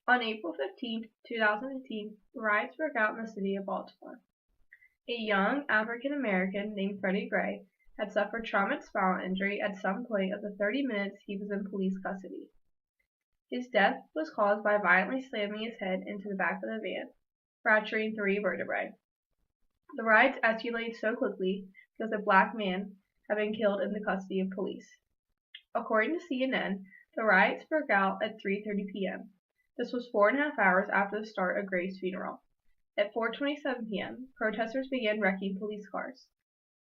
On April 15, 2015, riots broke out in the city of Baltimore. A young African American named Freddie Gray had suffered traumatic spinal injury at some point of the 30 minutes he was in police custody. His death was caused by violently slamming his head into the back of the van, fracturing 3 vertebrae. The riots escalated so quickly because a black man had been killed in the custody of police. According to CNN, the riots broke out at 3:30 p.m. This was 4.5 hours after the start of Gray's funeral. At 4:27 p.m., protesters began wrecking police cars.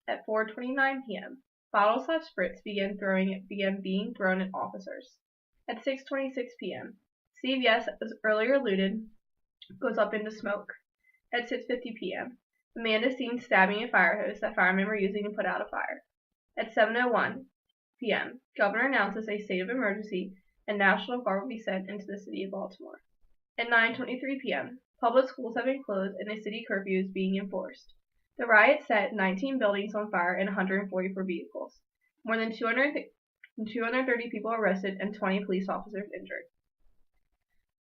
At 4:29 p.m., bottles of spritz began being thrown at officers. At 6:26 p.m., CVS, as earlier looted, goes up into smoke. At 6:50 p.m., a man is seen stabbing a fire hose that firemen were using to put out a fire. At 7:01 p.m., Governor announces a state of emergency and National Guard will be sent into the city of Baltimore. At 9:23 p.m., public schools have been closed and a city curfew is being enforced. The riot set 19 buildings on fire and 144 vehicles. More than 230 people arrested and 20 police officers injured.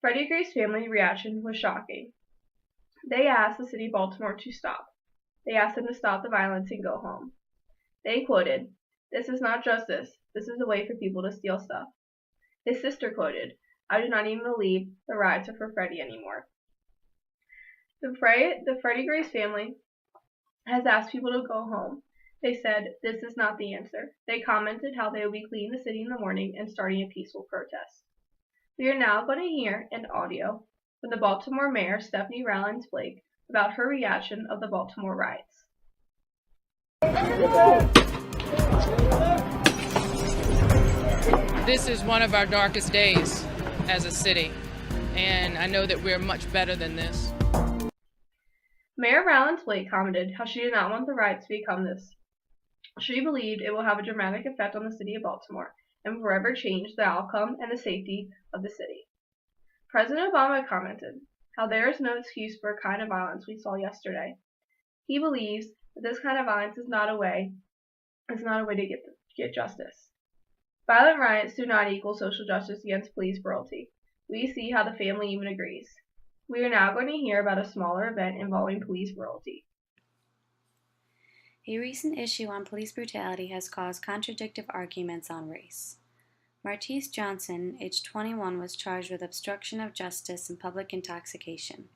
Freddie Gray's family reaction was shocking. They asked the city of Baltimore to stop. They asked them to stop the violence and go home. They quoted, "This is not justice. This is a way for people to steal stuff." His sister quoted, "I do not even believe the riots are for Freddie anymore." The Freddie Gray's family has asked people to go home. They said, "This is not the answer." They commented how they will be cleaning the city in the morning and starting a peaceful protest. We are now going to hear an audio from the Baltimore Mayor, Stephanie Rowlands Blake, about her reaction of the Baltimore riots. This is one of our darkest days as a city, and I know that we're much better than this. Mayor Rowlands Blake commented how she did not want the riots to become this. She believed it will have a dramatic effect on the city of Baltimore and forever change the outcome and the safety of the city. President Obama commented how there is no excuse for the kind of violence we saw yesterday. He believes that this kind of violence is not a way to get justice. Violent riots do not equal social justice against police brutality. We see how the family even agrees. We are now going to hear about a smaller event involving police brutality. A recent issue on police brutality has caused contradictory arguments on race. Martise Johnson, aged 21, was charged with obstruction of justice and public intoxication.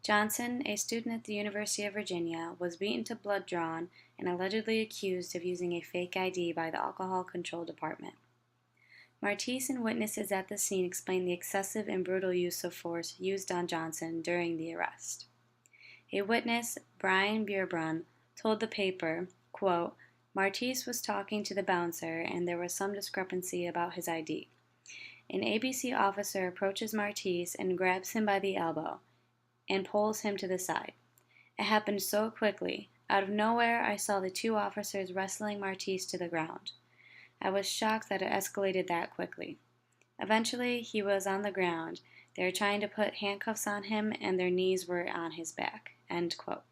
Johnson, a student at the University of Virginia, was beaten to blood drawn and allegedly accused of using a fake ID by the Alcohol Control Department. Martise and witnesses at the scene explained the excessive and brutal use of force used on Johnson during the arrest. A witness, Brian Beerbrun, told the paper, quote, "Martise was talking to the bouncer and there was some discrepancy about his ID. An ABC officer approaches Martise and grabs him by the elbow and pulls him to the side. It happened so quickly. Out of nowhere, I saw the 2 officers wrestling Martise to the ground. I was shocked that it escalated that quickly. Eventually, he was on the ground. They were trying to put handcuffs on him and their knees were on his back." End quote.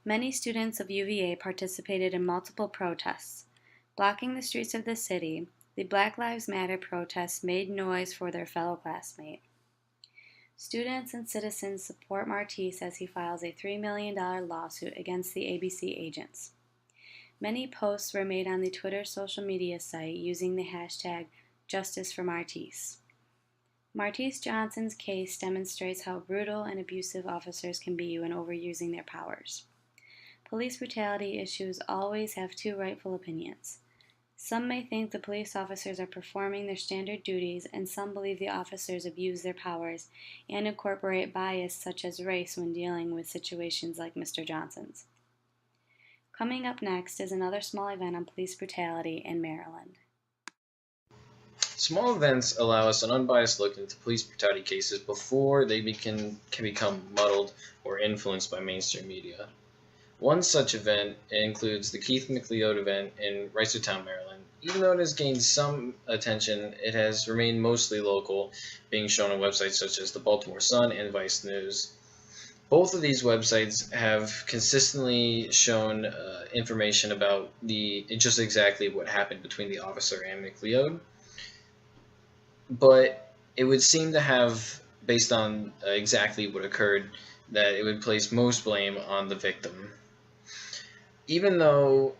Many students of UVA participated in multiple protests. Blocking the streets of the city, the Black Lives Matter protests made noise for their fellow classmate. Students and citizens support Martise as he files a $3 million lawsuit against the ABC agents. Many posts were made on the Twitter social media site using the hashtag #JusticeForMartise. Martise Johnson's case demonstrates how brutal and abusive officers can be when overusing their powers. Police brutality issues always have 2 rightful opinions. Some may think the police officers are performing their standard duties, and some believe the officers abuse their powers and incorporate bias such as race when dealing with situations like Mr. Johnson's. Coming up next is another small event on police brutality in Maryland. Small events allow us an unbiased look into police brutality cases before they can become muddled or influenced by mainstream media. One such event includes the Keith McLeod event in Reisterstown, Maryland. Even though it has gained some attention, it has remained mostly local, being shown on websites such as the Baltimore Sun and Vice News. Both of these websites have consistently shown information about just exactly what happened between the officer and McLeod. But it would seem to have, based on exactly what occurred, that it would place most blame on the victim. Even though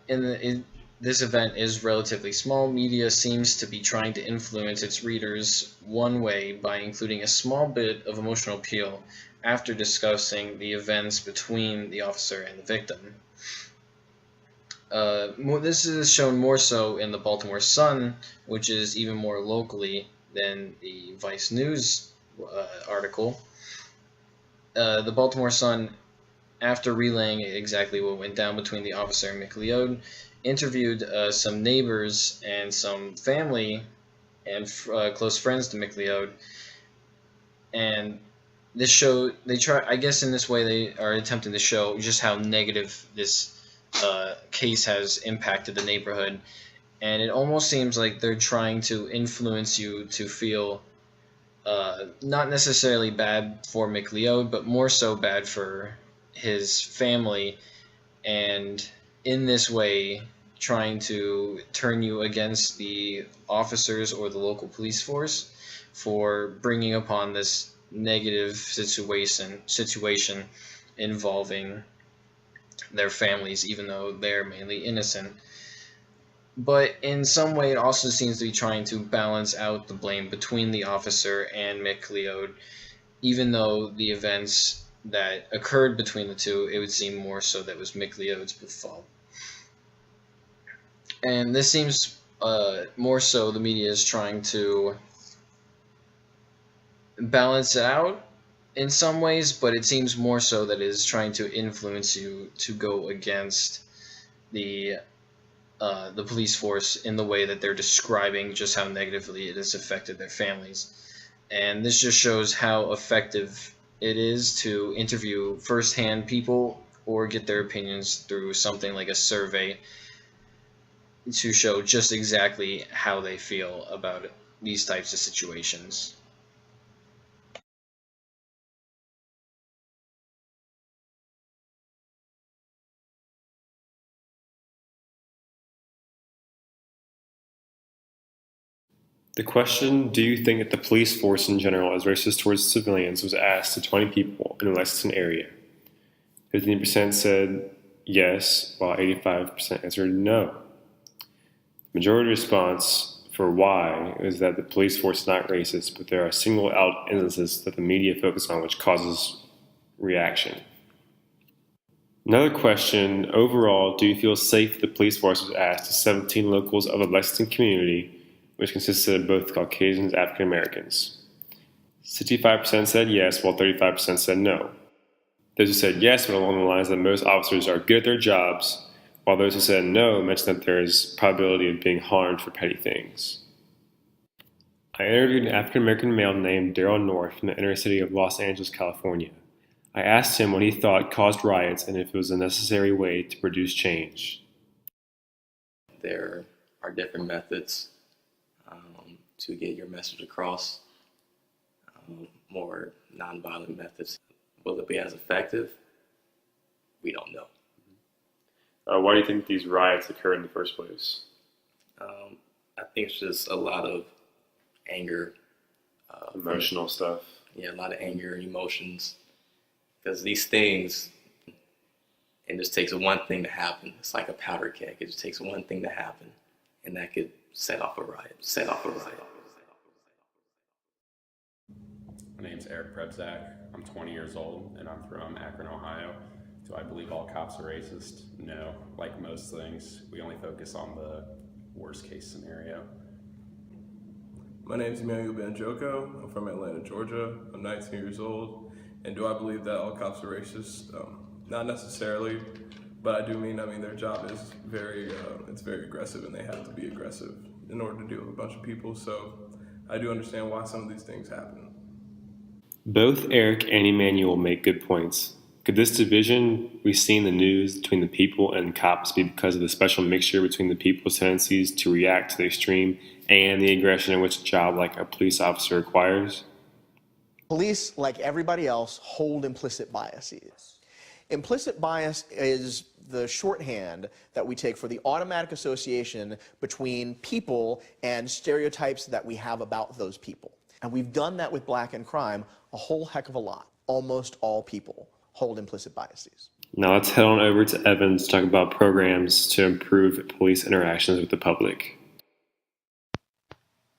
this event is relatively small, media seems to be trying to influence its readers one way by including a small bit of emotional appeal after discussing the events between the officer and the victim. This is shown more so in the Baltimore Sun, which is even more locally than the Vice News article. The Baltimore Sun, after relaying exactly what went down between the officer and McLeod, interviewed some neighbors and some family and close friends to McLeod, and this show they try. I guess in this way they are attempting to show just how negative this case has impacted the neighborhood, and it almost seems like they're trying to influence you to feel not necessarily bad for McLeod, but more so bad for his family, and in this way trying to turn you against the officers or the local police force for bringing upon this negative situation involving their families, even though they're mainly innocent. But in some way, it also seems to be trying to balance out the blame between the officer and McLeod, even though the events that occurred between the two, it would seem more so that was McLeod's fault. And this seems more so the media is trying to balance it out in some ways, but it seems more so that it is trying to influence you to go against the police force in the way that they're describing just how negatively it has affected their families. And this just shows how effective it is to interview firsthand people or get their opinions through something like a survey to show just exactly how they feel about these types of situations. The question, do you think that the police force in general is racist towards civilians, was asked to 20 people in the Lexington area. 15% said yes, while 85% answered no. The majority response for why is that the police force is not racist, but there are single out instances that the media focus on which causes reaction. Another question, overall, do you feel safe that the police force was asked to 17 locals of the Lexington community, which consisted of both Caucasians and African Americans? 65% said yes, while 35% said no. Those who said yes went along the lines that most officers are good at their jobs, while those who said no mentioned that there is probability of being harmed for petty things. I interviewed an African American male named Daryl North from the inner city of Los Angeles, California. I asked him what he thought caused riots and if it was a necessary way to produce change. There are different methods to get your message across, more nonviolent methods. Will it be as effective? We don't know. Why do you think these riots occurred in the first place? I think it's just a lot of anger. Emotional stuff. Yeah, a lot of anger and emotions. Because these things, it just takes one thing to happen. It's like a powder keg. It just takes one thing to happen, and that could set off a riot. My name's Eric Prebzak. I'm 20 years old, and I'm from Akron, Ohio. Do I believe all cops are racist? No. Like most things, we only focus on the worst case scenario. My name is Emmanuel Banjoko. I'm from Atlanta, Georgia. I'm 19 years old. And do I believe that all cops are racist? Not necessarily, but I mean their job is very aggressive, and they have to be aggressive in order to deal with a bunch of people. So I do understand why some of these things happen. Both Eric and Emmanuel make good points. Could this division we see in the news between the people and cops be because of the special mixture between the people's tendencies to react to the extreme and the aggression in which a job like a police officer requires? Police, like everybody else, hold implicit biases. Implicit bias is the shorthand that we take for the automatic association between people and stereotypes that we have about those people. And we've done that with black and crime a whole heck of a lot. Almost all people hold implicit biases. Now let's head on over to Evans to talk about programs to improve police interactions with the public.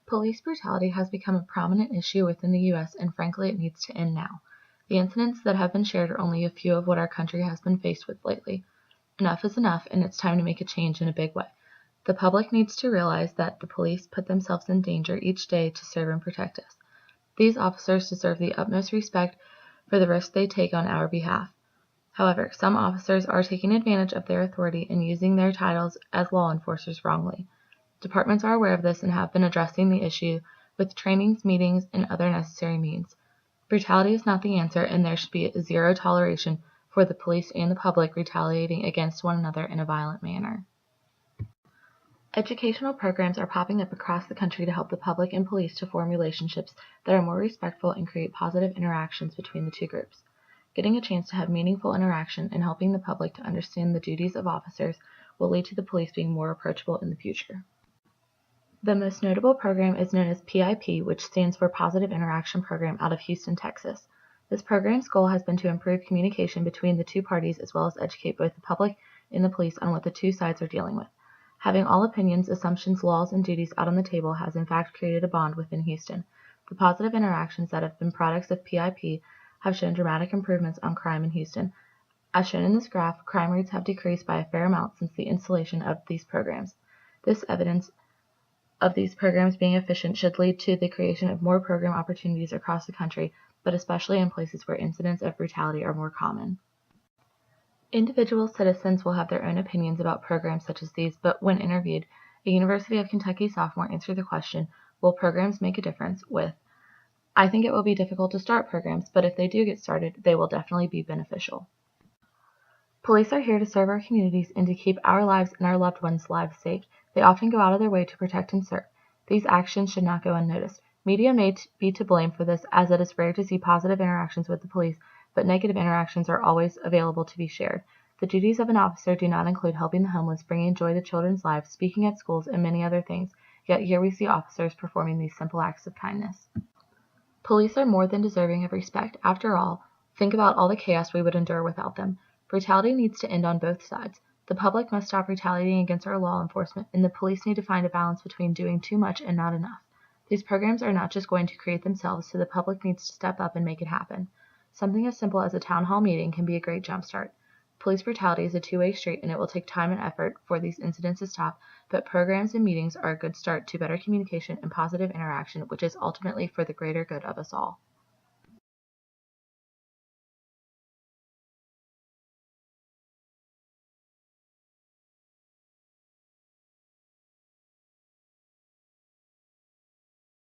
Police brutality has become a prominent issue within the U.S., and frankly, it needs to end now. The incidents that have been shared are only a few of what our country has been faced with lately. Enough is enough, and it's time to make a change in a big way. The public needs to realize that the police put themselves in danger each day to serve and protect us. These officers deserve the utmost respect for the risk they take on our behalf. However, some officers are taking advantage of their authority and using their titles as law enforcers wrongly. Departments are aware of this and have been addressing the issue with trainings, meetings, and other necessary means. Brutality is not the answer, and there should be zero toleration for the police and the public retaliating against one another in a violent manner. Educational programs are popping up across the country to help the public and police to form relationships that are more respectful and create positive interactions between the two groups. Getting a chance to have meaningful interaction and helping the public to understand the duties of officers will lead to the police being more approachable in the future. The most notable program is known as PIP, which stands for Positive Interaction Program, out of Houston, Texas. This program's goal has been to improve communication between the two parties as well as educate both the public and the police on what the two sides are dealing with. Having all opinions, assumptions, laws, and duties out on the table has in fact created a bond within Houston. The positive interactions that have been products of PIP have shown dramatic improvements on crime in Houston. As shown in this graph, crime rates have decreased by a fair amount since the installation of these programs. This evidence of these programs being efficient should lead to the creation of more program opportunities across the country, but especially in places where incidents of brutality are more common. Individual citizens will have their own opinions about programs such as these, but when interviewed, a University of Kentucky sophomore answered the question, "Will programs make a difference?" with, "I think it will be difficult to start programs, but if they do get started, they will definitely be beneficial." Police are here to serve our communities and to keep our lives and our loved ones' lives safe. They often go out of their way to protect and serve. These actions should not go unnoticed. Media may be to blame for this, as it is rare to see positive interactions with the police, but negative interactions are always available to be shared. The duties of an officer do not include helping the homeless, bringing joy to children's lives, speaking at schools, and many other things, yet here we see officers performing these simple acts of kindness. Police are more than deserving of respect. After all, think about all the chaos we would endure without them. Brutality needs to end on both sides. The public must stop retaliating against our law enforcement, and the police need to find a balance between doing too much and not enough. These programs are not just going to create themselves, so the public needs to step up and make it happen. Something as simple as a town hall meeting can be a great jumpstart. Police brutality is a two-way street, and it will take time and effort for these incidents to stop, but programs and meetings are a good start to better communication and positive interaction, which is ultimately for the greater good of us all.